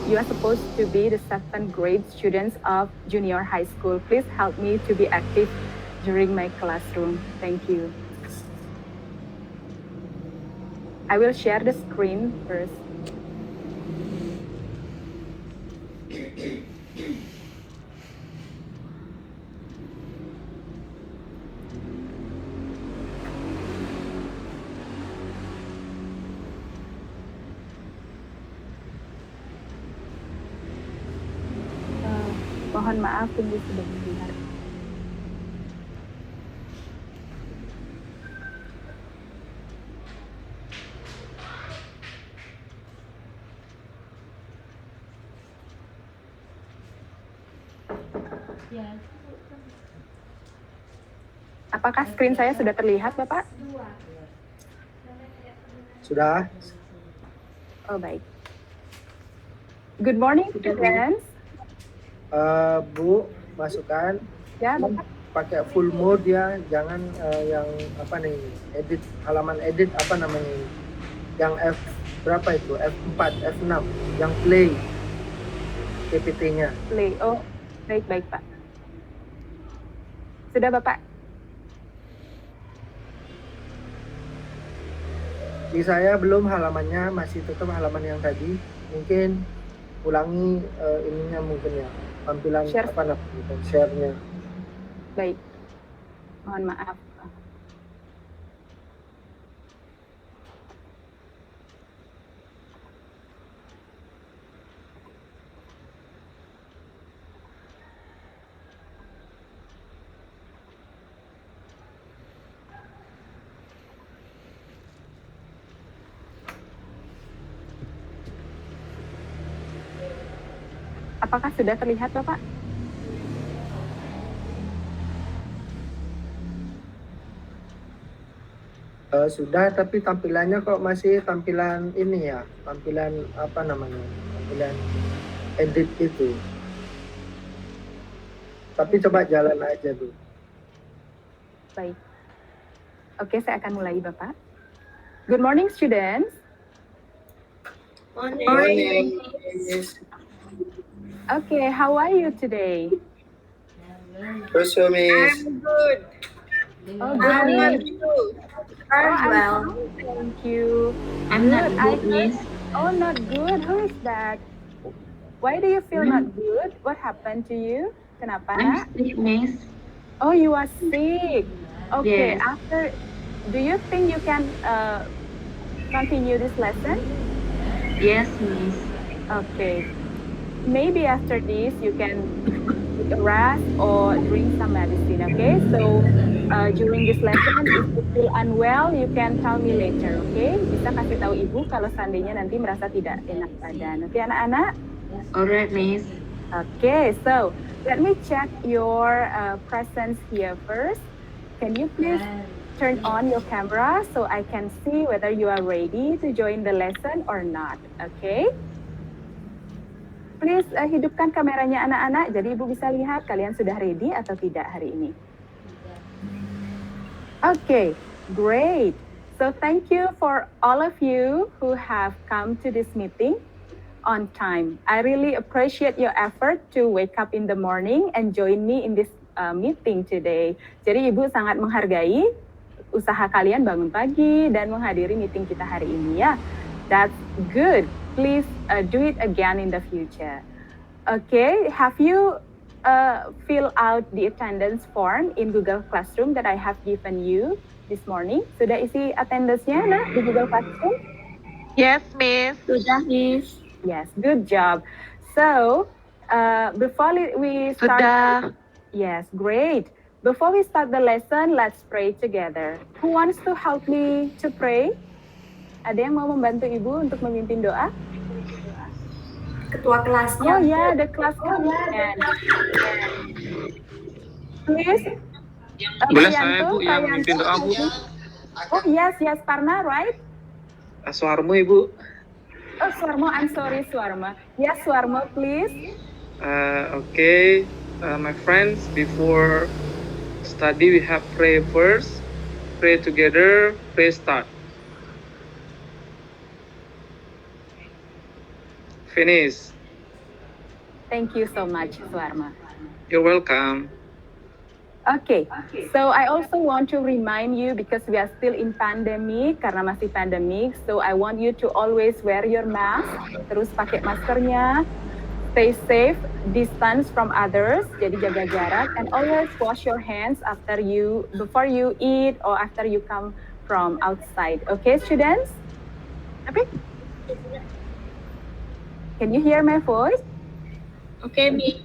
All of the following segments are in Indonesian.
You are supposed to be the 7th grade students of junior high school. Please help me to be active during my classroom. Thank you. I will share the screen first. Mohon maaf, tunggu sebentar. Apakah screen saya sudah terlihat, Bapak? Sudah. Oh, baik. Good morning, students. Bu, masukkan. Ya, Bapak. Pakai full mode ya, jangan yang apa nih, edit halaman edit apa namanya ini? Yang F berapa itu? F4, F6, yang play PPT-nya. Play. Oh, baik Pak. Sudah Bapak? Di saya belum, halamannya masih tetap halaman yang tadi. Mungkin ulangi ininya mungkin ya, tampilan Share. apa namanya, share-nya. Baik. Mohon maaf. Apakah sudah terlihat, Bapak? Sudah, tapi tampilannya kok masih tampilan ini ya, tampilan apa namanya, tampilan edit itu. Tapi coba jalan aja dulu. Baik. Oke, saya akan mulai, Bapak. Good morning, students. Morning. Okay, how are you today? Also, Miss. I'm good. Oh, I'm good. good. I'm well. fine, thank you. I'm not good, Miss. Oh, not good. Who is that? Why do you feel not good? What happened to you? Kenapa, I'm Nak? sick, Miss. Oh, you are sick. Okay, Yes. do you think you can continue this lesson? Yes, Miss. Okay. Maybe after this you can take a rest or drink some medicine, okay? So during this lesson, if you feel unwell, you can tell me later, okay? Bisa kasih tahu ibu kalau seandainya nanti merasa tidak enak badan. Oke, anak-anak? Alright, Miss. Okay, so let me check your presence here first. Can you please turn on your camera so I can see whether you are ready to join the lesson or not, okay? Please hidupkan kameranya anak-anak, jadi ibu bisa lihat kalian sudah ready atau tidak hari ini. Okay, great. So thank you for all of you who have come to this meeting on time. I really appreciate your effort to wake up in the morning and join me in this meeting today. Jadi ibu sangat menghargai usaha kalian bangun pagi dan menghadiri meeting kita hari ini ya. That's good. Please do it again in the future. Okay, have you fill out the attendance form in Google Classroom that I have given you this morning? Sudah isi attendance-nya, Nak, di Google Classroom? Yes, Miss. Sudah, Miss. Yes, good job. So, before we start... Sudah. Yes, great. Before we start the lesson, let's pray together. Who wants to help me to pray? Ada yang mau membantu Ibu untuk memimpin doa? Ketua kelasnya. Oh ya, the class captain. Please. Boleh saya Bu yang memimpin doa Bu? Oh yes, Parna, right? Suarmo Ibu. Oh Suarmo, I'm sorry Suarma. Yes, Suarmo, please. Okay, my friends, before study we have pray first. Pray together. Pray start. Finish. Thank you so much, Swarma. You're welcome. Okay, so I also want to remind you because we are still in pandemic, karena masih pandemic, so I want you to always wear your mask, terus pakai maskernya, stay safe, distance from others, jadi jaga jarak, and always wash your hands before you eat or after you come from outside. Okay, students? Okay. Can you hear my voice? Okay, Miss.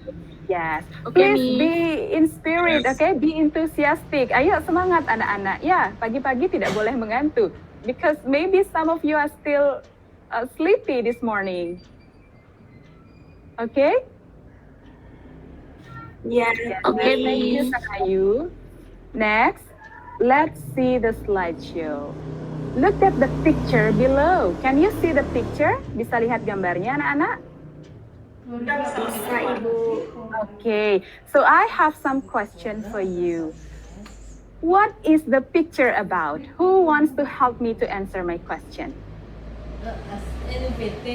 Yes. Okay, Please Miss. be in spirit, Yes. okay? Be enthusiastic. Ayo semangat anak-anak. Ya, pagi-pagi tidak boleh mengantuk. Because maybe some of you are still sleepy this morning. Okay? Yes. Okay, thank you, Sakayu. Next, let's see the slideshow. Look at the picture below. Can you see the picture? Bisa lihat gambarnya, anak-anak? Bisa, Ibu. Okay, so I have some question for you. What is the picture about? Who wants to help me to answer my question? NPT,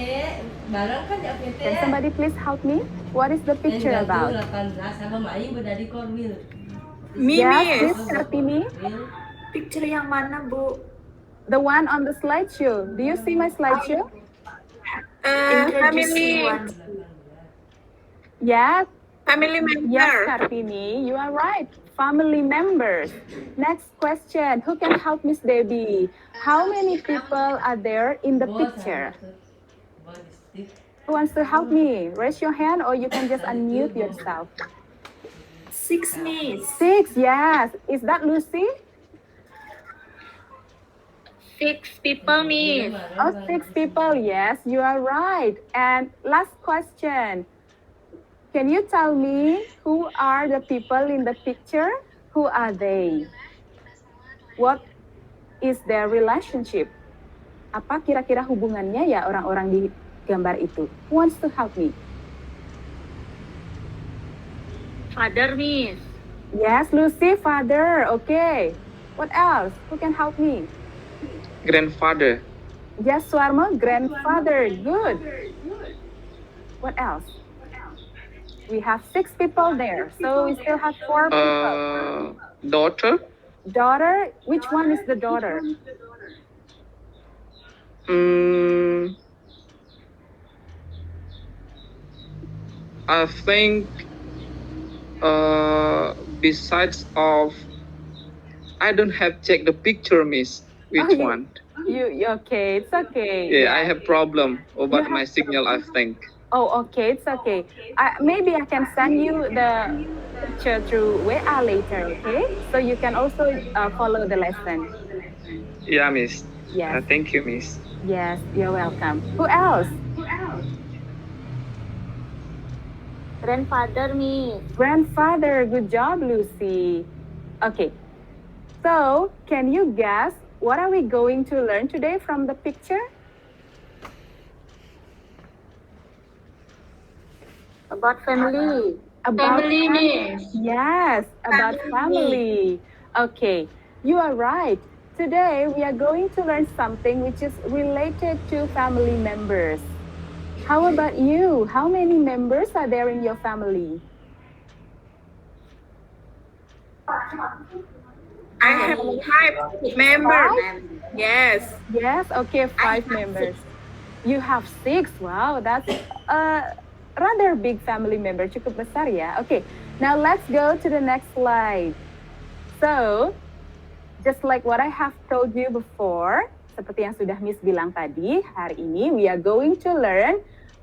barang kan di APT. Can somebody please help me? What is the picture about? 18 sama Mai dari Korwil. Yes, Miss Kartini. Picture yang mana, Bu? The one on the slideshow. Do you see my slideshow? Family. Yes, Family member. yes, Kartini, you are right. Family members. Next question. Who can help Miss Debbie? How many people are there in the picture? Who wants to help me? Raise your hand or you can just unmute yourself. 6, Miss. 6, yes. Is that Lucy? 6 people, Miss. Oh, 6 people. Yes, you are right. And last question. Can you tell me who are the people in the picture? Who are they? What is their relationship? Apa kira-kira hubungannya ya orang-orang di gambar itu? Who wants to help me? Father, Miss. Yes, Lucy, father. Okay. What else? Who can help me? Grandfather. Yes, Swarma, grandfather. Good. What else? We have 6 people there, so we still have 4 people. Daughter. Daughter, which one is the daughter? I think besides of, I don't have checked the picture, Miss. Which you- one? You okay? It's okay. Yeah, I have problem about You my have- signal, I think. Oh, okay, it's okay. Maybe I can send you the picture through WA later, okay? So you can also follow the lesson. Yeah, Miss. Yes, Thank you, Miss. yes, you're welcome. Who else? Grandfather, Miss. Grandfather, good job, Lucy. Okay, so can you guess what are we going to learn today from the picture? About family. About Family, Miss. Yes, about family. Okay, you are right. Today we are going to learn something which is related to family members. How about you? How many members are there in your family? I have 5 members. Yes. Yes, okay, 5 members. You have 6. Wow, that's a rather big family member. Cukup besar ya. Okay, now let's go to the next slide. So, just like what I have told you before, seperti yang sudah Miss bilang tadi, hari ini we are going to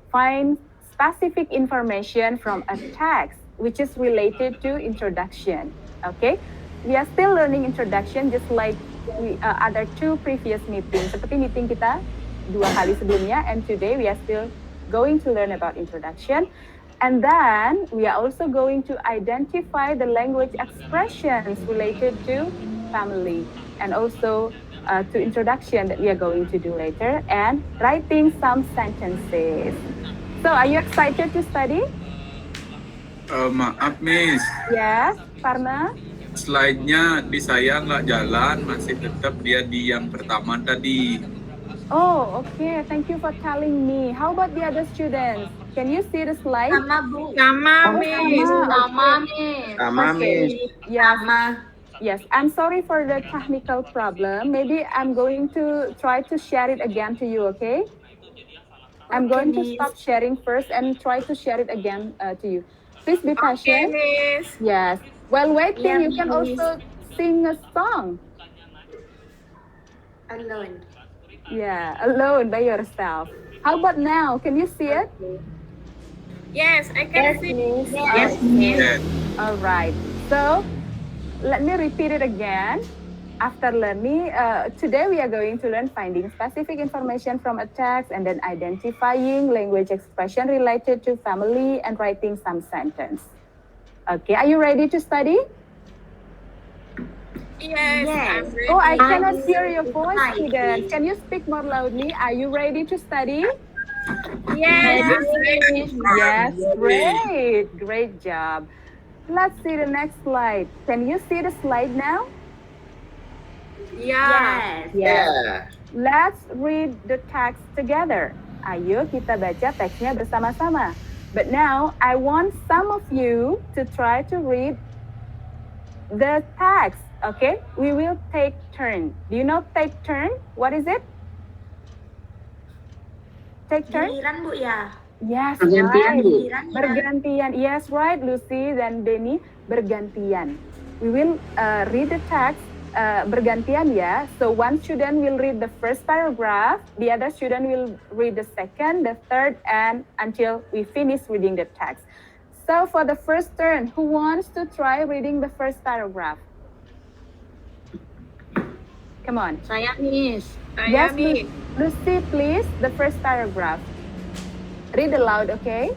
find specific information from a text which is related to introduction. Okay, we are still learning introduction just like other 2 previous meetings. Seperti meeting kita 2 kali sebelumnya, and today we are still going to learn about introduction. And then we are also going to identify the language expressions related to family and also to introduction that we are going to do later, and writing some sentences. So are you excited to study? Maaf, Miss. Yes, Farna? Slide-nya di saya nggak jalan, masih tetap dia di yang pertama tadi. Oh, okay. Thank you for telling me. How about the other students? Can you see the slide? Sama, Bu. Sama, Oh, Miss. sama, Miss. Sama, Okay. Miss. Yes. Yes, I'm sorry for the technical problem. Maybe I'm going to try to share it again to you, okay? I'm going to stop sharing first and try to share it again to you. Please be Okay, patient. Miss. Yes. While waiting, Yeah, you can Miss. also sing a song. Alone. Yeah, alone by yourself. How about now? Can you see it? Yes, I can see. Yes, Miss. Yes. All right. So let me repeat it again. After learning, today we are going to learn finding specific information from a text and then identifying language expression related to family and writing some sentence. Okay, are you ready to study? Yes, I'm ready. Oh, I cannot hear your voice, students. Can you speak more loudly? Are you ready to study? Yes, I'm ready. Yes, great. Great job. Let's see the next slide. Can you see the slide now? Yeah. Ya. Let's read the text together. Ayo kita baca teksnya bersama-sama. But now I want some of you to try to read the text. Okay, we will take turn. Do you know take turn? What is it? Take turn? Giliran, Bu, ya. Yes, Bergantian, right. Bu. Bergantian. Yes, right, Lucy dan Denny. Bergantian. We will read the text bergantian ya. So one student will read the first paragraph, the other student will read the second, the third, and until we finish reading the text. So for the first turn, who wants to try reading the first paragraph? Come on. Saya, Miss. Yes, Saya, Miss. Lucy, please, the first paragraph. Read aloud, okay?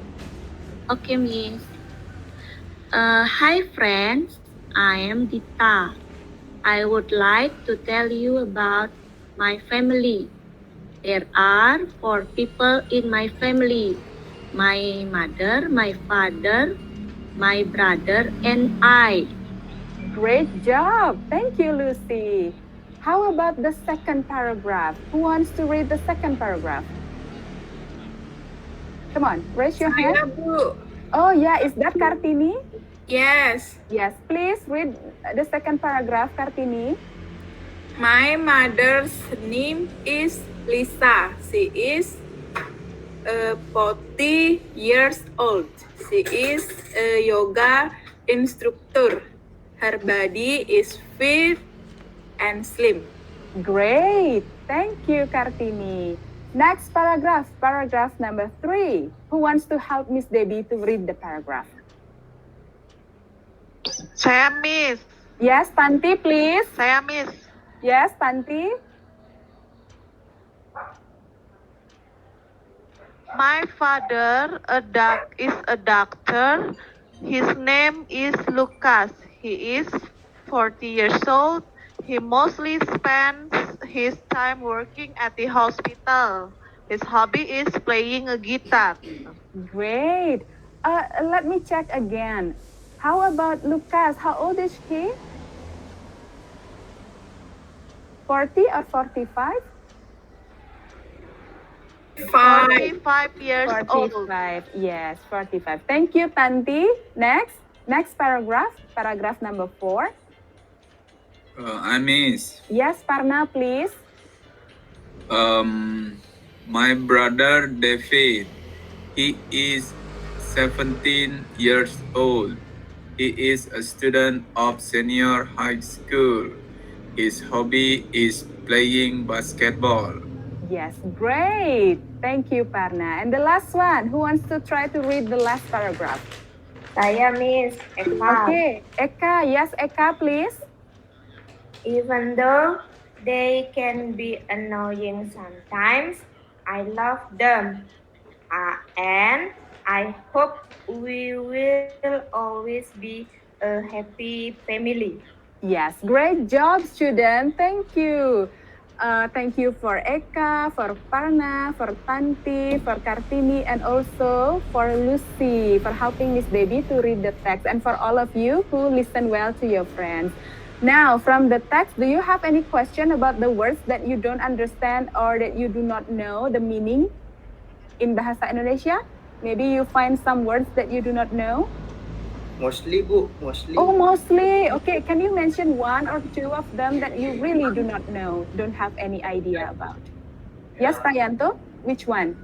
Okay, Miss. Hi, friends. I am Dita. I would like to tell you about my family. There are 4 people in my family. My mother, my father, my brother, and I. Great job. Thank you, Lucy. How about the second paragraph? Who wants to read the second paragraph? Come on, raise your hand. Saya, Bu. Oh yeah, is that Kartini? Yes. Yes, please read the second paragraph, Kartini. My mother's name is Lisa. She is 40 years old. She is a yoga instructor. Her body is fit and slim. Great. Thank you, Kartini. Next paragraph, paragraph number 3. Who wants to help Miss Debbie to read the paragraph? Saya Miss. Yes, Tanti, please. Saya Miss. Yes, Tanti. My father is a doctor. His name is Lucas. He is 40 years old. He mostly spends his time working at the hospital. His hobby is playing a guitar. Great. Let me check again. How about Lucas? How old is he? 40 or 45? 45 years old. 45. Yes, 45. Thank you, Tanti. Next paragraph. Paragraph number 4. I miss. Yes, Parna, please. My brother David. He is 17 years old. He is a student of senior high school. His hobby is playing basketball. Yes, great. Thank you, Parna. And the last one, who wants to try to read the last paragraph? Saya Miss Eka. Okay, Eka. Yes, Eka, please. Even though they can be annoying sometimes, I love them. And I hope we will always be a happy family. Yes, great job, student. Thank you. Thank you for Eka, for Parna, for Tanti, for Kartini, and also for Lucy for helping Miss Debbie to read the text, and for all of you who listen well to your friends. Now, from the text, do you have any question about the words that you don't understand or that you do not know the meaning in Bahasa Indonesia? Maybe you find some words that you do not know. Mostly, Bu. Mostly. Oh, mostly. Okay, can you mention one or two of them that you really do not know, don't have any idea about? Yes, Prayanto, which one?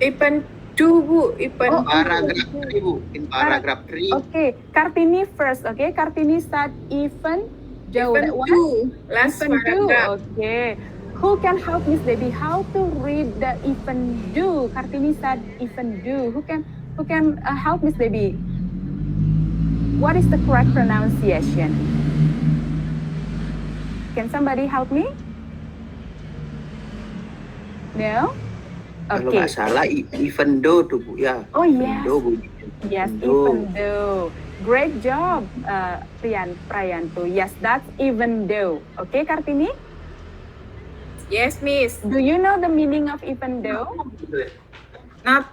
Even 2, Bu. Even Oh, Paragraph 3, Bu. In paragraph 3. Okay, Kartini first. Okay, Kartini said even though. Even That one? 2. Last Even do. paragraph. Okay. Who can help Miss Debbie how to read the even do? Kartini said even do. Who can help Miss Debbie? What is the correct pronunciation? Can somebody help me? No? Kalau Okay. nggak salah, even though tuh, Bu. Ya. Oh, yes. Though, Bu. Yes, Though. even though. Great job, Prayanto. Yes, that's even though. Okay, Kartini? Yes, Miss. Do you know the meaning of even though? No.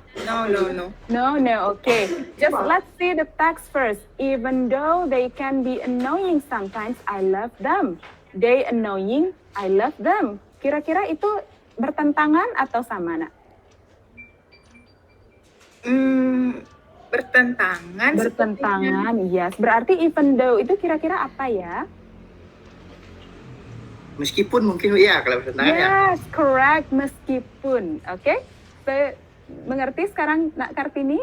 No, okay. Just let's see the text first. Even though they can be annoying sometimes, I love them. They annoying, I love them. Kira-kira itu bertentangan atau sama, Nak? Bertentangan. Bertentangan, yes. Berarti even though itu kira-kira apa ya? Meskipun mungkin, ya, kalau bertentangan ya. Yes, correct. Meskipun, oke? So, mengerti sekarang, Nak Kartini?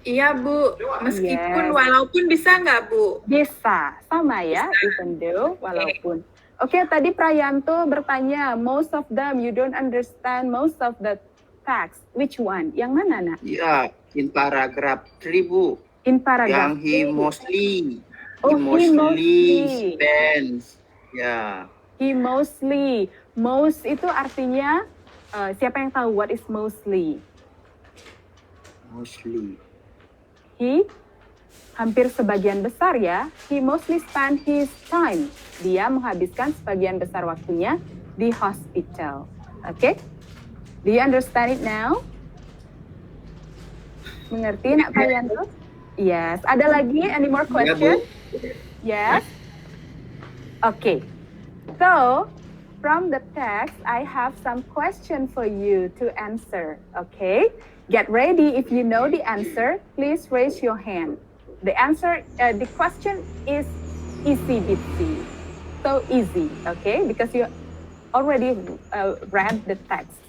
Iya, Bu. Meskipun, Yes. walaupun bisa nggak, Bu? Bisa, sama ya, even though, walaupun. Oke, tadi Prayanto bertanya, most of them, you don't understand most of the text. Which one? Yang mana, Nak? Ya, in paragraph 3, Bu. In paragraph. Yang he mostly. Oh, he mostly. spends. Ya. He mostly. Most itu artinya, siapa yang tahu what is mostly? Mostly. He, hampir sebagian besar ya. He mostly spend his time. Dia menghabiskan sebagian besar waktunya di hospital. Oke? Do you understand it now? Mengerti, Nak Prayanto? Yes. Ada lagi? Any more question? Yes. Okay. So, from the text, I have some question for you to answer. Okay? Get ready. If you know the answer, please raise your hand. The answer, the question is easy bitsy. So easy, okay? Because you already read the text.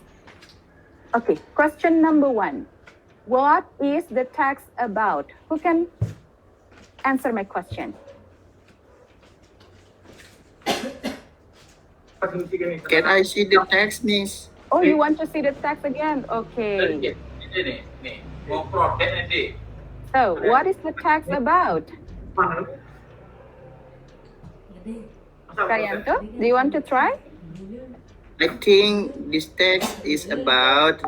Okay, question number 1. What is the text about? Who can answer my question? Can I see the text, Miss? Oh, you want to see the text again? Okay. So, what is the text about? Karyanto, do you want to try? I think this text is about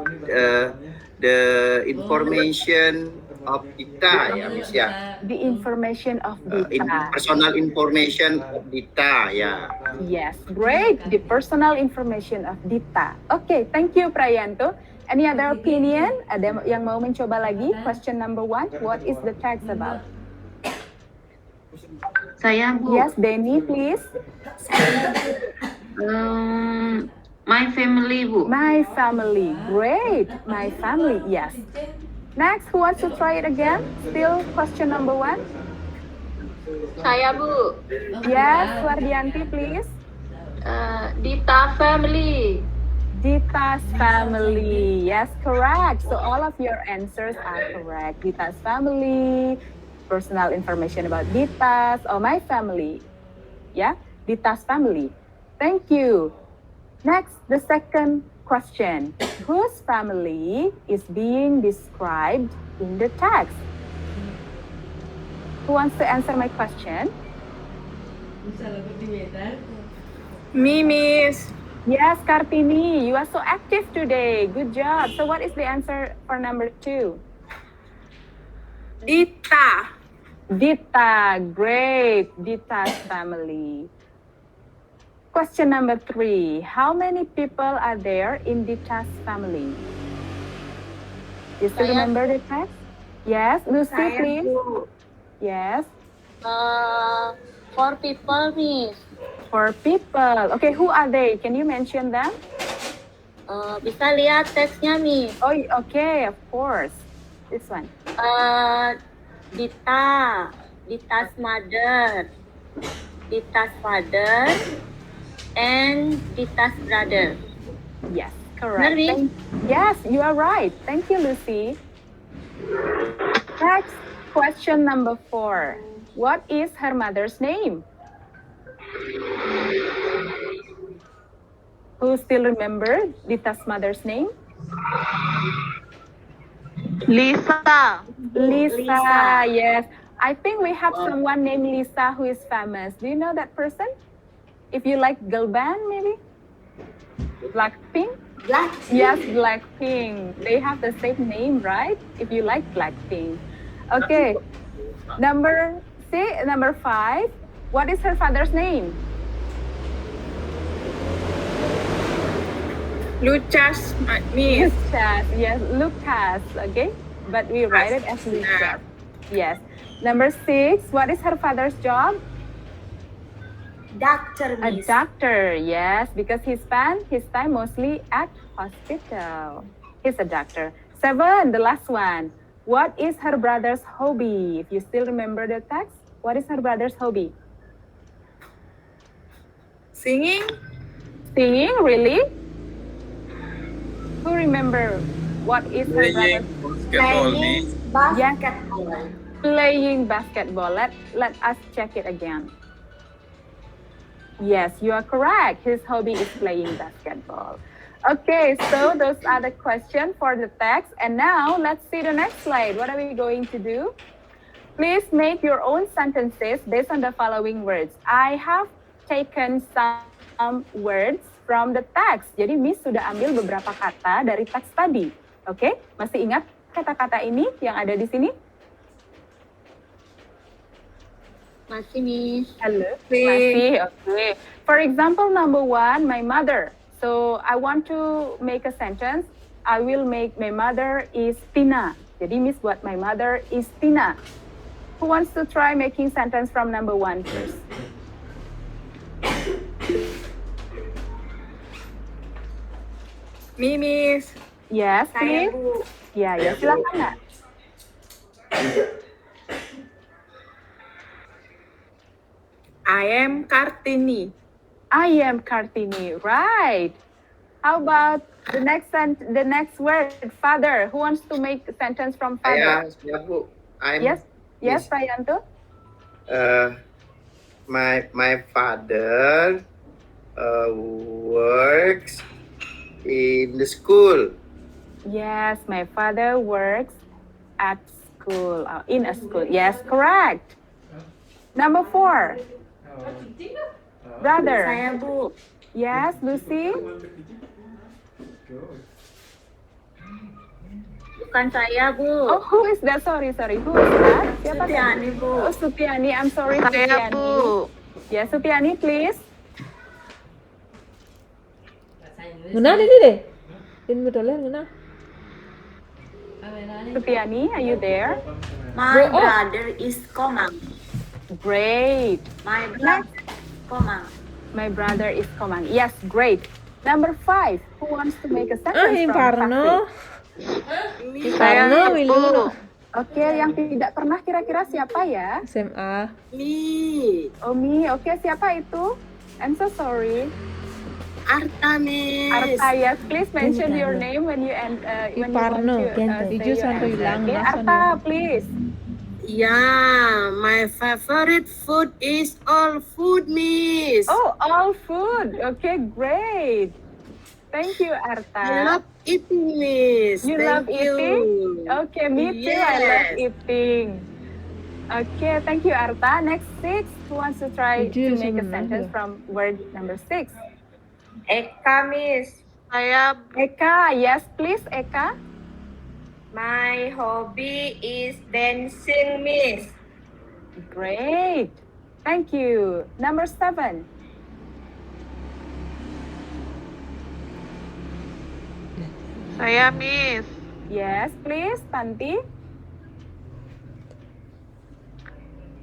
the information of data, ya, Miss, ya. The information of data. Personal information of data, ya. Yes, great. The personal information of data. Okay, thank you, Prayanto. Any other opinion? Ada yang mau mencoba lagi? Question number 1. What is the text about? Saya, Bu. Yes, Denny, please. My family, Bu. My family. Great. My family. Yes. Next, who wants to try it again? Still question number 1. Saya, Bu. Yes, Wardianti, please. Dita family. Dita's family. Yes, correct. So all of your answers are correct. Dita's family, personal information about Dita's or my family. Yeah, Dita's family. Thank you. Next, the second question. Whose family is being described in the text? Who wants to answer my question? Me, Miss. Yes, Kartini, you are so active today. Good job. So what is the answer for number 2? Dita. Dita, great. Dita's family. Question number 3. How many people are there in Dita's family? You still remember the text? Yes, Lucy, please. Yes. 4 people, Miss. 4 people. Okay, who are they? Can you mention them? Bisa lihat teksnya, Miss. Oh, okay, of course. This one. Dita's mother, Dita's father, and Dita's brother. Yes, correct. Benar, Miss? Yes, you are right. Thank you, Lucy. Next, question number 4. What is her mother's name? Who still remember Dita's mother's name? Lisa. Lisa, yes. I think we have someone named Lisa who is famous. Do you know that person? If you like girl band, maybe? Blackpink? Yes, Blackpink. They have the same name, right? If you like Blackpink. Okay. Number 5. What is her father's name? Lucas, Miss. Lucas, yes, Lucas, okay? But we write it as Lucas. Yes. Number 6, what is her father's job? Doctor, A Miss. doctor, yes, because he spent his time mostly at hospital. He's a doctor. 7, the last one. What is her brother's hobby? If you still remember the text, what is her brother's hobby? Singing? Singing, really? Who remember what is her Playing brother's basketball, Miss. Basketball. Playing basketball? Let us check it again. Yes, you are correct. His hobby is playing basketball. Okay, so those are the questions for the text. And now let's see the next slide. What are we going to do? Please make your own sentences based on the following words. I have taken some words from the text. Jadi Miss sudah ambil beberapa kata dari teks tadi. Oke, masih ingat kata-kata ini yang ada di sini? Masih, Miss. Hello. Masih, okay. For example, number 1, my mother. So I want to make a sentence. I will make my mother is Tina. Jadi Miss buat my mother is Tina. Who wants to try making sentence from number 1 first? Miss. Yes, Saya, please. Bu. Ya, silakan Nak. I am Kartini. I am Kartini, right? How about the next word, father? Who wants to make a sentence from father? Saya Bu. Yes, Prayanto. My father works in the school. Yes, my father works at school, in a school. Yes, correct. Number 4, brother. Saya, Bu. Yes, Lucy. Bukan saya, Bu. Oh, who is that? Sorry. Who is that? Siapa? Sutiani, Bu. Oh, Sutiani. I'm sorry, Saya, Sutiani. Bu. Yes, Sutiani, please. Ngena ini deh. Din betul ngena. Sutiani, are you there? My brother is Komang. Great. My brother is Komang. My brother is Komang. Yes, great. Number 5, who wants to make a sentence Yung from Parno. Sakti? Parno, Wilu. Oke, yang tidak pernah kira-kira siapa ya? SMA. Oh, Mi. Oke, siapa itu? I'm so sorry. Arta, Miss. Arta, yes. Please mention your name when you when Parno, you want to say Iju your santo answer. hilang. Okay, Arta, please. Yeah, my favorite food is all food, Miss. Oh, all food. Okay, great. Thank you, Arta. I love eating, Miss. You Thank love eating? you. Okay, me too. I love eating. Okay, thank you, Arta. Next 6, who wants to try to make a sentence from word number 6? Eka, Miss. Saya, Eka, yes, please, Eka. My hobby is dancing, Miss. Great. Thank you. Number 7. saya, Miss. Yes, please, Tanti.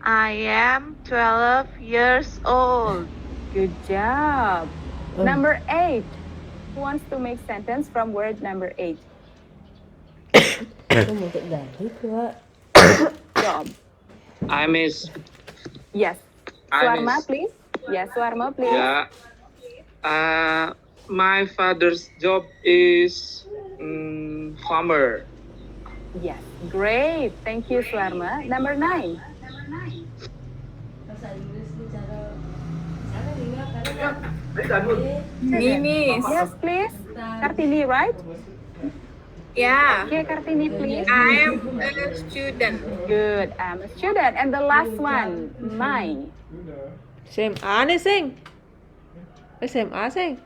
I am 12 years old. Good job. Number 8. Who wants to make sentence from word number 8? Aku mau dari Kak. Job. I miss. Yes. I Swarma, miss. please. Yes, Swarma, please. Yeah. My father's job is farmer. Yes, great. Thank you, Swarma. Number 9. Bahasa Inggris ni cara sana dengar karena Miss. Yes, please. Kartini, right? Yeah. Okay, Kartini, please. I am a student. Good. I'm a student. And the last one, my. SMA nih, Sing. SMA, Sing.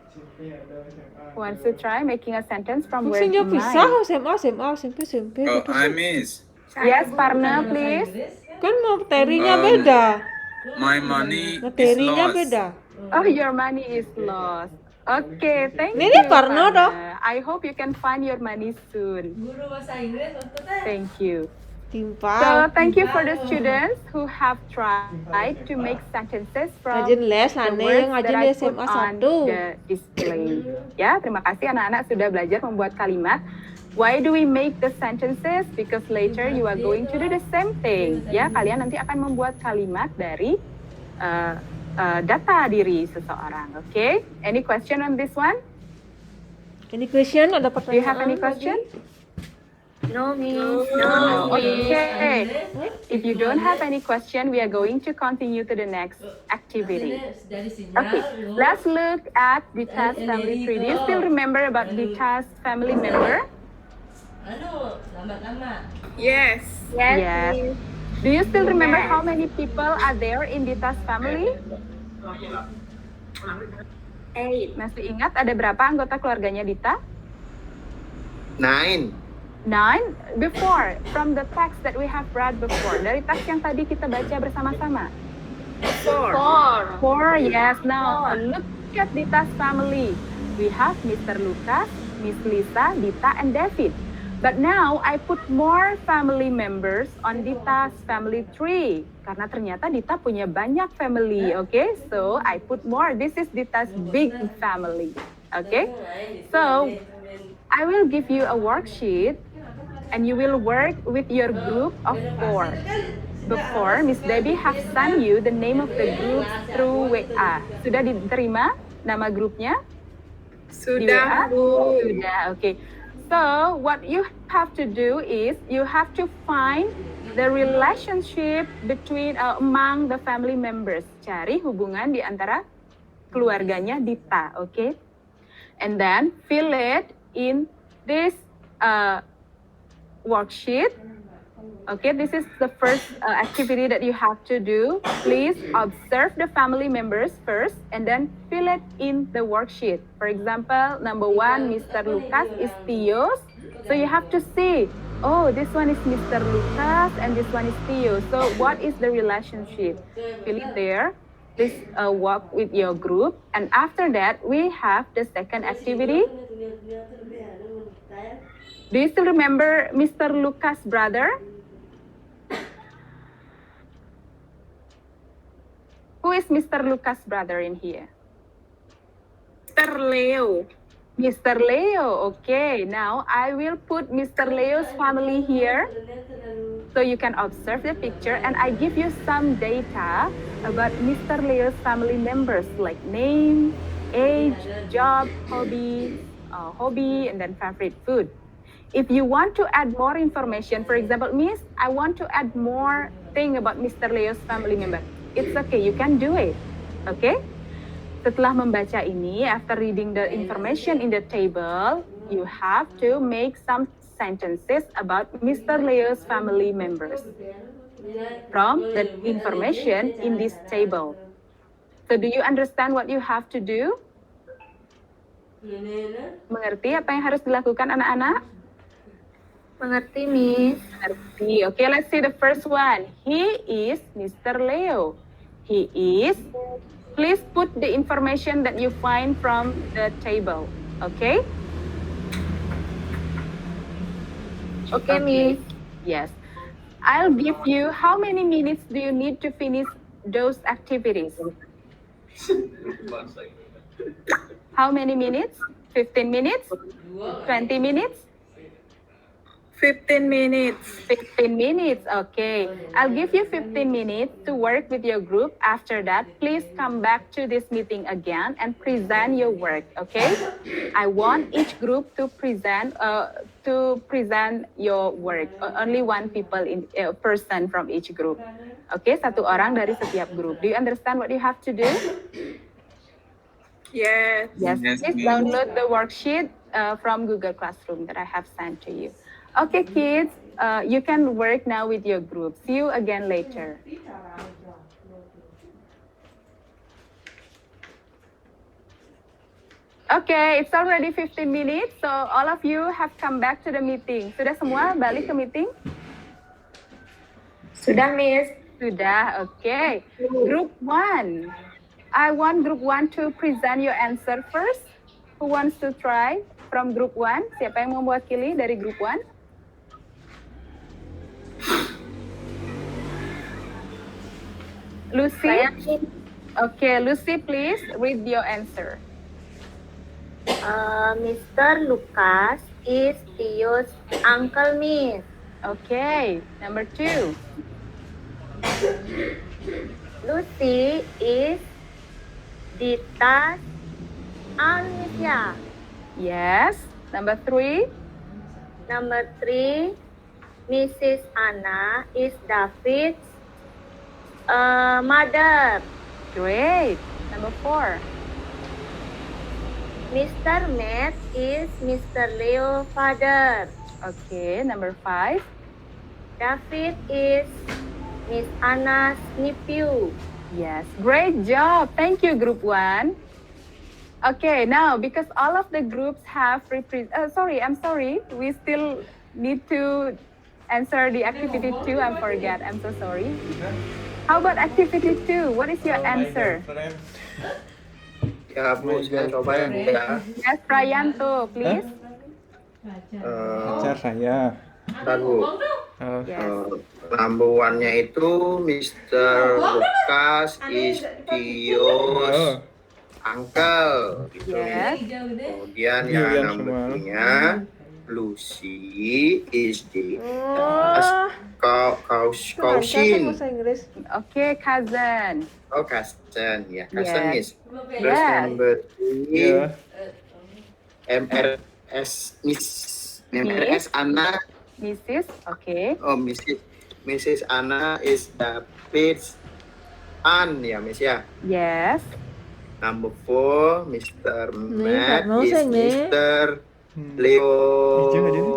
Who wants to try making a sentence from word Sing jawab pisah, my? SMA, SMP. Oh, gitu I sih. miss. Yes, Parna, please. Kan materinya beda. My money is Materinya lost. beda. Oh, your money is lost. Okay, thank Ini you. Parna toh. I hope you can find your money soon. guru bahasa Inggris maksudnya. Thank you. So, Timpal. thank you for the students who have tried to make sentences from Ngajin les, the Lane, words yang ngajin that di I put SMA on 1. the display. Ya, terima kasih anak-anak sudah belajar membuat kalimat. Why do we make the sentences? Because later you are going to do the same thing. Ya, kalian nanti akan membuat kalimat dari data diri seseorang. Okay? Any question on this one? Any question? Ada Do you have any pertanyaan? question? No, Miss. No. Okay. If you don't have any question, we are going to continue to the next activity. Dari sinyal. Okay, let's look at Dita's family tree. Do you still remember about Dita's family member? Anu, lama-lama. Yes. Yes. Do you still remember how many people are there in Dita's family? 8. Masih ingat ada berapa anggota keluarganya Dita? 9. 9. Before, from the text that we have read before, dari teks yang tadi kita baca bersama-sama. 4. Yes. Now look at Dita's family. We have Mr. Lucas, Miss Lisa, Dita, and David. But now I put more family members on Dita's family tree. Karena ternyata Dita punya banyak family, okay? So I put more. This is Dita's big family, okay? So I will give you a worksheet and you will work with your group of 4. Before, Miss Debbie have sent you the name of the group through WA. Sudah diterima nama grupnya? Di WA? Sudah, Bu. Sudah, okay. So, what you have to do is you have to find the relationship between among the family members. Cari hubungan di antara keluarganya Dita, okay? And then fill it in this worksheet. Okay, this is the first activity that you have to do. Please observe the family members first and then fill it in the worksheet. For example, number 1, Mr. Lucas is Tio's. So you have to see, oh, this one is Mr. Lucas and this one is Tio. So what is the relationship? Fill it there. Please work with your group. And after that, we have the second activity. Do you still remember Mr. Lucas' brother? Who is Mr. Lucas' brother in here? Mr. Leo. Mr. Leo, okay. Now I will put Mr. Leo's family here so you can observe the picture and I give you some data about Mr. Leo's family members like name, age, job, hobby, and then favorite food. If you want to add more information, for example, Miss, I want to add more thing about Mr. Leo's family member. It's okay, you can do it, okay? Setelah membaca ini, after reading the information in the table, you have to make some sentences about Mr. Leo's family members from the information in this table. So do you understand what you have to do? Mengerti apa yang harus dilakukan anak-anak? Mengerti, Miss. Mengerti. Okay, let's see the first one. He is Mr. Leo. He is. Please put the information that you find from the table. Okay? Okay, Miss. Yes. I'll give you, how many minutes do you need to finish those activities? How many minutes? 15 minutes? 20 minutes? 15 minutes. 15 minutes, okay. I'll give you 15 minutes to work with your group. After that, please come back to this meeting again and present your work, okay? I want each group to present your work. Only one person from each group. Okay, satu orang dari setiap group. Do you understand what you have to do? Yes. Yes, Yes, please ma'am. download the worksheet from Google Classroom that I have sent to you. Okay, kids, you can work now with your group. See you again later. Okay, it's already 15 minutes, so all of you have come back to the meeting. Sudah semua balik ke meeting? Sudah, Miss. Sudah, okay. Group 1. I want group 1 to present your answer first. Who wants to try from group 1? Siapa yang mau mewakili dari group 1? Lucy? Okay, Lucy, please read your answer. Mr. Lucas is Tio's uncle, Miss. Okay, number 2. Lucy is Dita's aunt, Miss, ya. Yes. Number 3. Number 3, Mrs. Anna is David's mother. Great. Number 4. Mr. Matt is Mr. Leo's father. Okay, number 5. David is Miss Anna's nephew. Yes, great job. Thank you, group 1. Okay, now because all of the groups have I'm sorry. We still need to answer the activity 2. I forgot. I'm so sorry. How about activity 2? What is your answer? Ya Bu, saya coba ya Bu ya. Yes, Prayanto, please. Pacar saya. Bentar Bu. Yes. Number 1-nya itu Mr. Lucas is Tio's uncle. Gitu. Yes. Kemudian yang number 3-nya Lucy is Dita's cousin. Okay, cousin. Oh, cousin, ya, cousin Yes. Miss. Terus Yes. number 3, MRS Anna. Mrs. Okay. Oh, Mrs. Anna is David's aunt, ya, Miss ya. Yes. Number 4, Mr. Matt mau is saya, Nek. Mr. Leo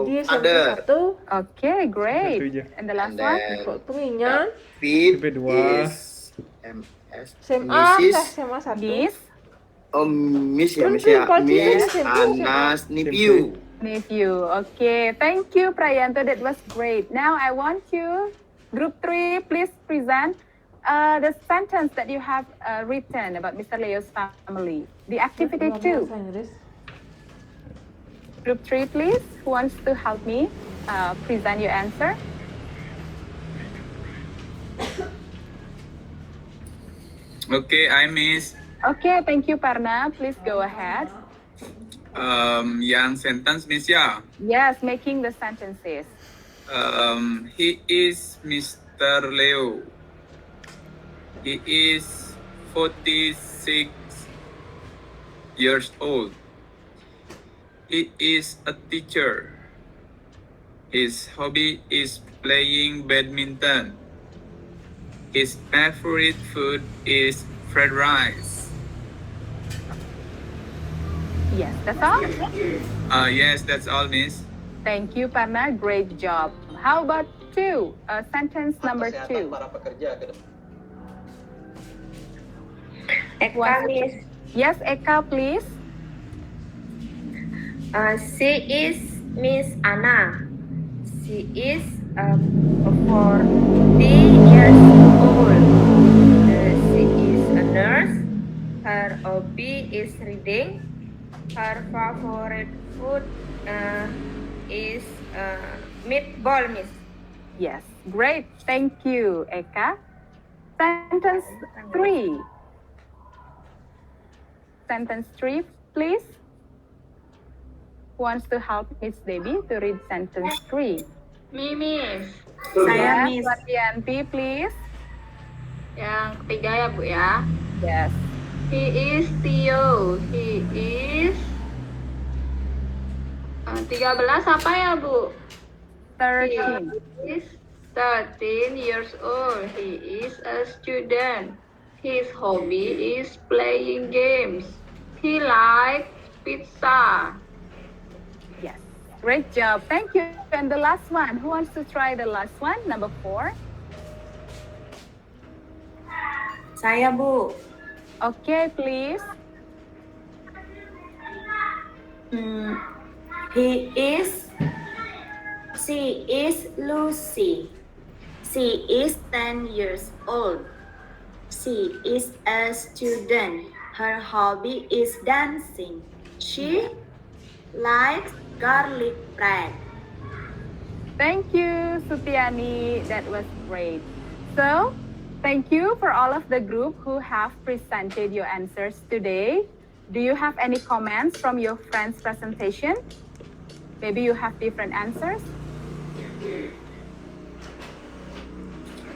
Dia Father. satu. Okay, great. Satu aja. And the last And one? then Kok pengingat? David Dua. is MS SMA, Mrs. SMA satu. Miss. Oh, Miss ya, Miss Tentu, ya. Pak, Miss tentu, Anna's nephew. Nephew. Okay, thank you, Prayanto. That was great. Now I want you, group 3, please present the sentence that you have written about Mr. Leo's family. The activity 2. Bahasa Inggris. Group 3, please. Who wants to help me present your answer? Okay, I miss. Okay, thank you, Parna. Please go ahead. Yang sentence miss ya. Yes, making the sentences. He is Mr. Leo. He is 46 years old. He is a teacher. His hobby is playing badminton. His favorite food is fried rice. Yes, that's all. Yes, that's all, miss. Thank you, Parna. Great job. How about 2? Sentence number 2. Eka, Miss. Yes, Eka, please. She is Miss Anna. She is 40 years old. She is a nurse. Her hobby is reading. Her favorite food is meatball, Miss. Yes, great. Thank you, Eka. Sentence 3. Sentence 3, please. Who wants to help Miss Debbie to read sentence 3? Miss. Saya, Miss Yanti, please. Yang ketiga ya, Bu ya. Yes. He is Theo. He is 13 apa ya, Bu? 13. He is 13 years old. He is a student. His hobby is playing games. He likes pizza. Yes. Great job. Thank you. And the last one. Who wants to try the last one? Number 4. Saya, Bu. Okay, please. She is Lucy. She is 10 years old. She is a student. Her hobby is dancing. She likes garlic bread. Thank you, Sutiani. That was great. So, thank you for all of the group who have presented your answers today. Do you have any comments from your friend's presentation? Maybe you have different answers?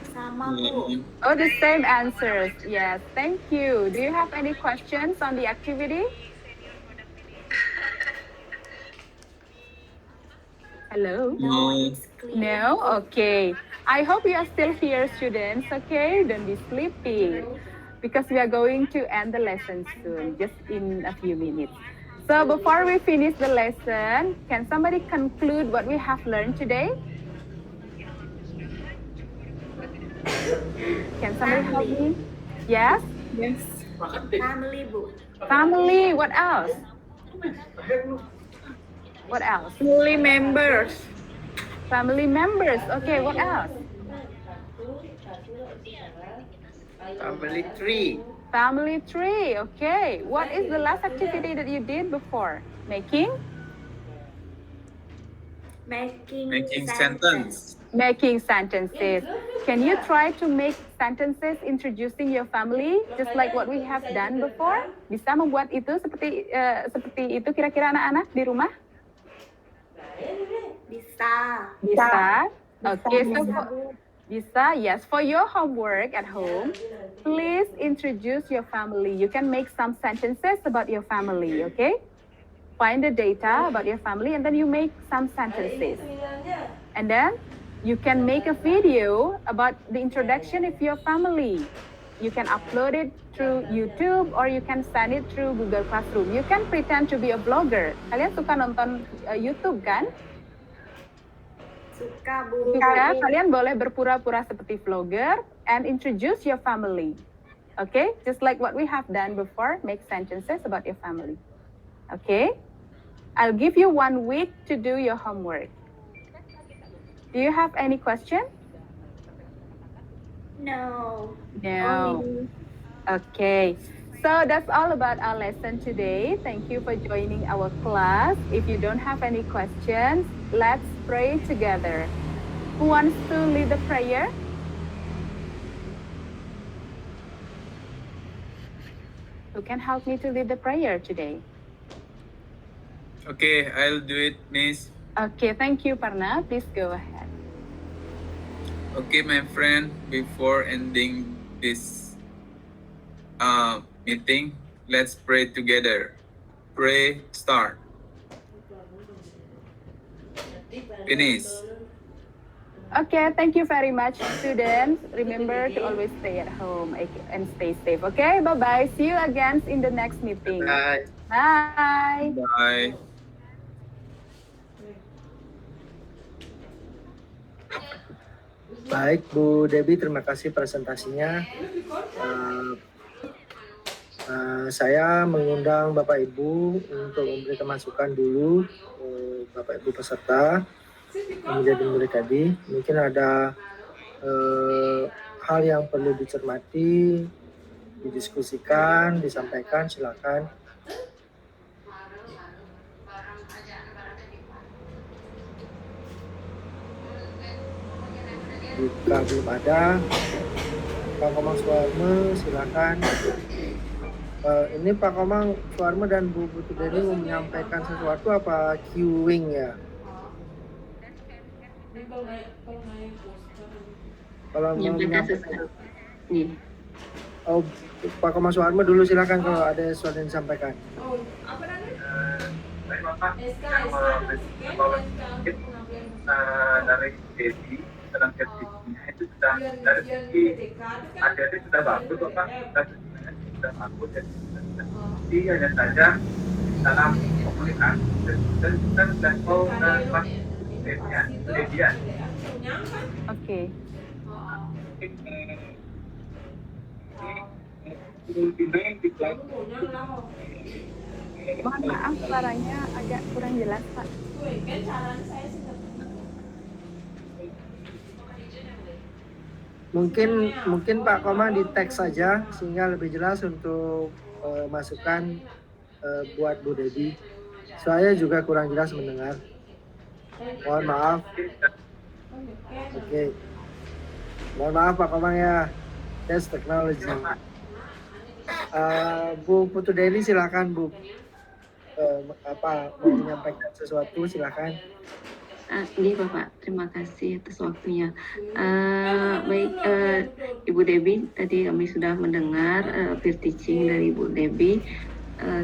Sama, Bu. Oh, the same answers. Yes, thank you. Do you have any questions on the activity? Hello? No? Okay. I hope you are still here, students, okay? Don't be sleepy, because we are going to end the lesson soon, just in a few minutes. So before we finish the lesson, can somebody conclude what we have learned today? Can somebody help me? Yes? Yes. Family, Bu. Family, what else? What else? Family members. Family members, okay, what else? Family tree. Family tree, okay. What is the last activity that you did before? Making sentence. Making sentences. Can you try to make sentences introducing your family just like what we have done before? Bisa membuat itu seperti itu kira-kira anak-anak di rumah? Bisa. Bisa. Okay, so Bisa, yes. For your homework at home, please introduce your family. You can make some sentences about your family, okay? Find the data about your family and then you make some sentences. And then you can make a video about the introduction of your family. You can upload it through YouTube or you can send it through Google Classroom. You can pretend to be a blogger. Kalian suka nonton YouTube kan? Suka, Bu. Suka, kalian boleh berpura-pura seperti vlogger and introduce your family. Okay? Just like what we have done before, make sentences about your family. Okay? I'll give you 1 week to do your homework. Do you have any question? No. No. Okay. So that's all about our lesson today. Thank you for joining our class. If you don't have any questions, let's pray together. Who wants to lead the prayer? Who can help me to lead the prayer today? Okay, I'll do it, Miss. Okay, thank you, Parna. Please go ahead. Okay, my friend, before ending this meeting, let's pray together. Pray, start. Finish. Okay, thank you very much, students. Remember to always stay at home and stay safe. Okay, bye-bye. See you again in the next meeting. Bye. Bye. Bye. Baik, Bu Debbie, terima kasih presentasinya. Saya mengundang Bapak Ibu untuk memberikan masukan dulu, Bapak Ibu peserta yang menjadi murid tadi. Mungkin ada hal yang perlu dicermati, didiskusikan, disampaikan, silakan. Jika belum ada, Pak Komang Suwarme, silakan. Ini Pak Komang, Suarma dan Bu Putu Deni mau menyampaikan sesuatu apa queuing ya? Ini kalau naik poster. Kalau mau Menyampaikan menyampaikan, Nih, oh, Pak Komang Suarma dulu silakan kalau ada sesuatu yang disampaikan. Oh, apa namanya? Baik Bapak, SK yang untuk pengambilan dari Dedi dalam certifikatnya itu sudah dari segi akhirnya sudah bagus Bapak, sudah bagus ya. Jadi hanya saja dalam komunikasi dan kita level Dedian. Oke. Ini di kelas Mohon maaf suaranya agak kurang jelas, Pak. Mungkin Pak Komang di teks saja sehingga lebih jelas untuk masukan buat Bu Debbie. Saya juga kurang jelas mendengar. Mohon maaf. Oke. Mohon maaf Pak Komang ya. That's technology. Bu Putu Deni silakan Bu. Mau menyampaikan sesuatu silakan. Ini Bapak, terima kasih atas waktunya. Baik, Ibu Debbie, tadi kami sudah mendengar peer teaching dari Ibu Debbie.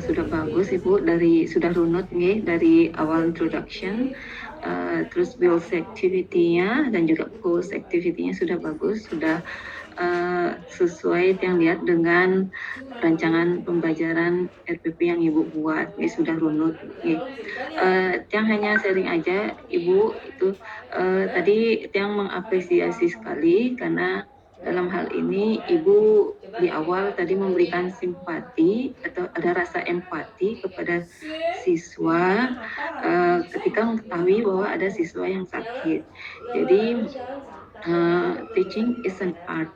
Sudah bagus Ibu, sudah runut nih dari awal introduction, terus build activity-nya dan juga post activity-nya sudah bagus, sudah sesuai yang lihat dengan rancangan pembelajaran RPP yang Ibu buat. Ini sudah runut. Yang hanya sharing aja Ibu itu tadi yang mengapresiasi sekali karena dalam hal ini Ibu di awal tadi memberikan simpati atau ada rasa empati kepada siswa ketika mengetahui bahwa ada siswa yang sakit. Jadi teaching is an art,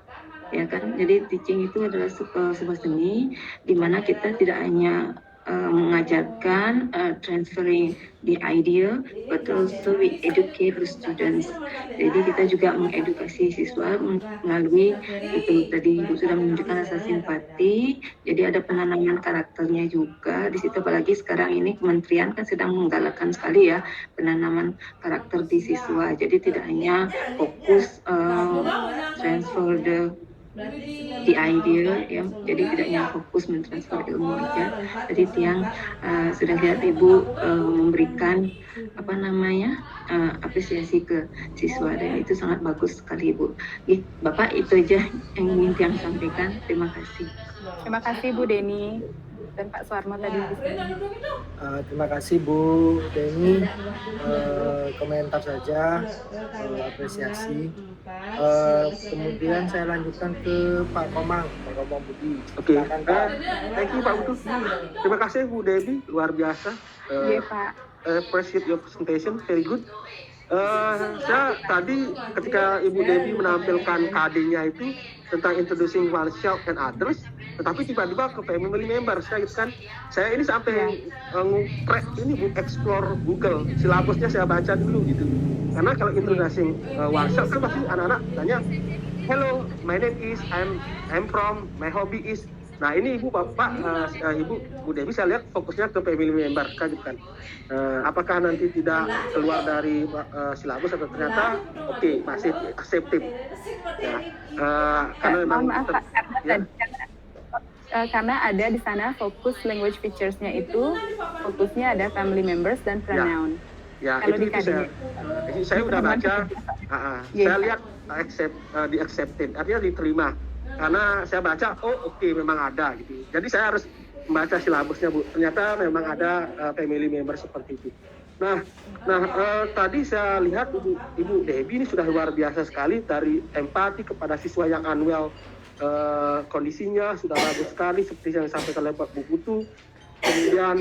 ya kan? Jadi teaching itu adalah sebuah seni di mana kita tidak hanya mengajarkan transferring the idea, but also we educate the students. Jadi kita juga mengedukasi siswa melalui itu tadi Ibu sudah menunjukkan rasa simpati. Jadi ada penanaman karakternya juga di situ. Apalagi sekarang ini Kementerian kan sedang menggalakkan sekali ya penanaman karakter di siswa. Jadi tidak hanya fokus transfer the idea ya, jadi tidak hanya fokus mentransfer ilmu aja. Jadi Tiang sudah lihat Ibu memberikan apresiasi ke siswa dan itu sangat bagus sekali Ibu. Bapak itu aja yang ingin Tiang sampaikan. Terima kasih. Terima kasih Bu Deni dan Pak Suarma tadi. Terima kasih Bu Deni, komentar saja, apresiasi. Kemudian saya lanjutkan ke Pak Komang Budi. Oke. Thank you Pak Putu. Terima kasih Bu Debbie, luar biasa. Iya Pak. Appreciate your presentation, very good. Saya tadi ketika Ibu Debbie menampilkan KD-nya itu tentang introducing oneself and others, tetapi tiba-tiba ke family member saya gitu kan. Saya ini sampai explore Google, silabusnya saya baca dulu gitu. Karena kalau introducing oneself kan pasti anak-anak tanya, hello, my name is, I'm from, my hobby is. Nah ini Ibu Bapak, Ibu Bu Debbie saya lihat fokusnya ke family member kan gitu kan. Apakah nanti tidak keluar dari silabus atau ternyata oke, masih accepted ya. Karena memang karena ada di sana fokus language features-nya itu fokusnya ada family members dan pronoun. Ya, kalau itu saya udah baca, saya lihat di accepted, artinya diterima. Karena saya baca, oke, memang ada gitu. Jadi saya harus membaca silabusnya Bu. Ternyata memang ada family member seperti itu. Nah, tadi saya lihat Ibu Debbie ini sudah luar biasa sekali dari empati kepada siswa yang unwell. Kondisinya sudah bagus sekali seperti yang disampaikan oleh Pak Bu Putu. Kemudian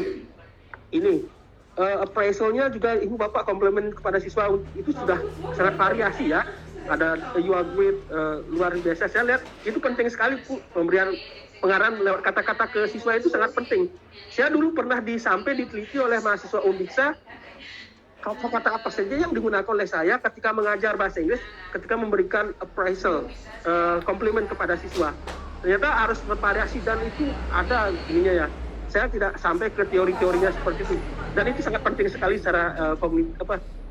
ini appraisalnya juga Ibu Bapak komplimen kepada siswa itu sudah sangat variasi ya. Ada you are great, luar biasa. Saya lihat itu penting sekali Bu, pemberian pengarahan lewat kata-kata ke siswa itu sangat penting. Saya dulu pernah diteliti oleh mahasiswa Umbiksa, kata apa saja yang digunakan oleh saya ketika mengajar bahasa Inggris, ketika memberikan appraisal, komplimen kepada siswa. ternyata harus bervariasi dan itu ada ininya ya. Saya tidak sampai ke teori-teorinya seperti itu. Dan itu sangat penting sekali secara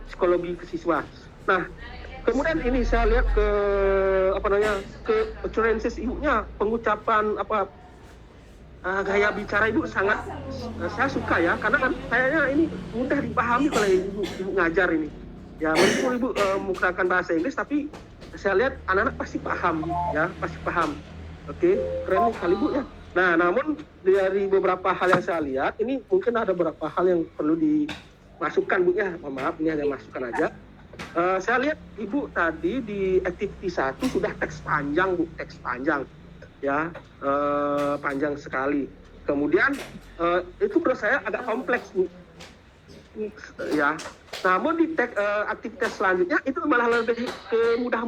psikologi ke siswa. Nah, kemudian ini saya lihat ke ke utterances ibunya, pengucapan gaya bicara ibu sangat saya suka ya, karena kan kayaknya ini mudah dipahami kalau ibu ngajar ini. Ya, meskipun ibu menggunakan bahasa Inggris, tapi saya lihat anak-anak pasti paham ya, pasti paham. Oke, keren nih kali bu ya. Nah, namun dari beberapa hal yang saya lihat, ini mungkin ada beberapa hal yang perlu dimasukkan bu ya. Mohon maaf, ini hanya masukan aja. Saya lihat ibu tadi di activity 1 sudah teks panjang bu, teks panjang ya, panjang sekali. Kemudian itu menurut saya agak kompleks bu ya. Namun di aktivitas selanjutnya itu malah lebih ke mudah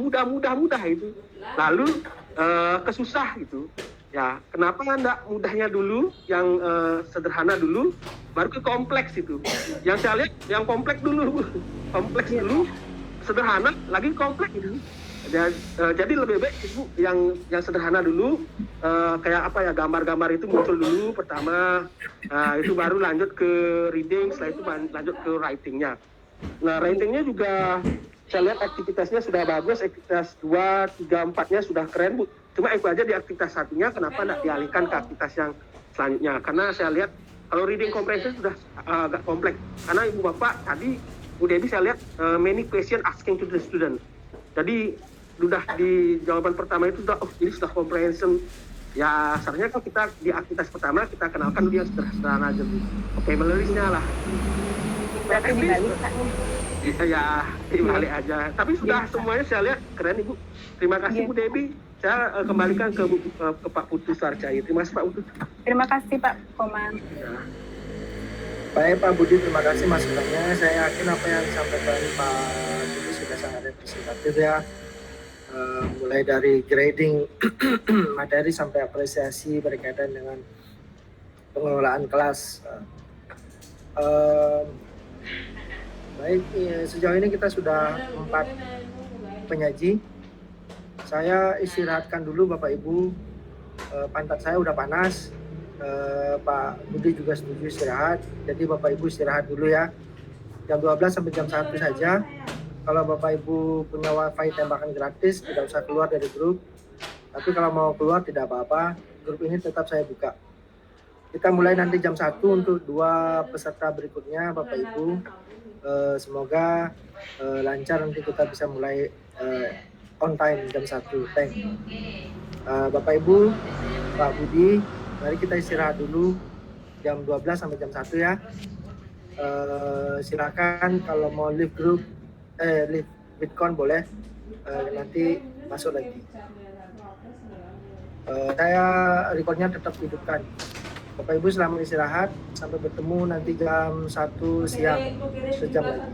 itu, lalu ke susah gitu ya. Kenapa enggak mudahnya dulu, yang sederhana dulu, baru ke kompleks itu. Yang saya lihat yang kompleks dulu, kompleks dulu, sederhana lagi kompleks gitu. Jadi lebih baik ibu yang sederhana dulu, kayak apa ya, gambar-gambar itu muncul dulu pertama, itu baru lanjut ke reading, setelah itu lanjut ke writingnya. Nah, writingnya juga saya lihat aktivitasnya sudah bagus, aktivitas 2, 3, 4-nya sudah keren bu. Cuma itu aja di aktivitas satunya, kenapa tidak dialihkan ke aktivitas yang selanjutnya? Karena saya lihat kalau reading comprehension sudah agak kompleks. Karena ibu bapak tadi, Bu Debbie saya lihat many question asking to the student. Jadi sudah di jawaban pertama itu sudah, ini sudah comprehension. Ya seharusnya kalau kita di aktivitas pertama kita kenalkan dulu yang sederhana aja bu. Vocabulary-nya lah. Berarti dibalik ya dibalik aja. Tapi sudah semuanya saya lihat keren ibu. Terima kasih Bu Debbie. Saya kembalikan ke Pak Putu Sarjaya. Terima kasih Pak Putu. Terima kasih Pak Komang. Ya. Baik Pak Budi, terima kasih masukannya. Saya yakin apa yang disampaikan Pak Budi sudah sangat representatif ya. Mulai dari grading materi sampai apresiasi berkaitan dengan pengelolaan kelas. Baik, sejauh ini kita sudah 4 penyaji. Saya istirahatkan dulu Bapak Ibu, pantat saya udah panas. Pak Budi juga setuju istirahat, jadi Bapak Ibu istirahat dulu ya. Jam 12 sampai jam 1 saja. Kalau Bapak Ibu punya wifi tembakan gratis, tidak usah keluar dari grup. Tapi kalau mau keluar tidak apa-apa, grup ini tetap saya buka. Kita mulai nanti jam 1 untuk 2 peserta berikutnya Bapak Ibu. Semoga lancar, nanti kita bisa mulai on time jam 1. Thank you. Bapak Ibu, Pak Budi, mari kita istirahat dulu jam 12 sampai jam 1 ya. Silakan kalau mau leave group, leave Bitcoin boleh, nanti masuk lagi. Saya recordnya tetap hidupkan. Bapak Ibu selamat istirahat, sampai bertemu nanti jam 1 siang, sejam lagi.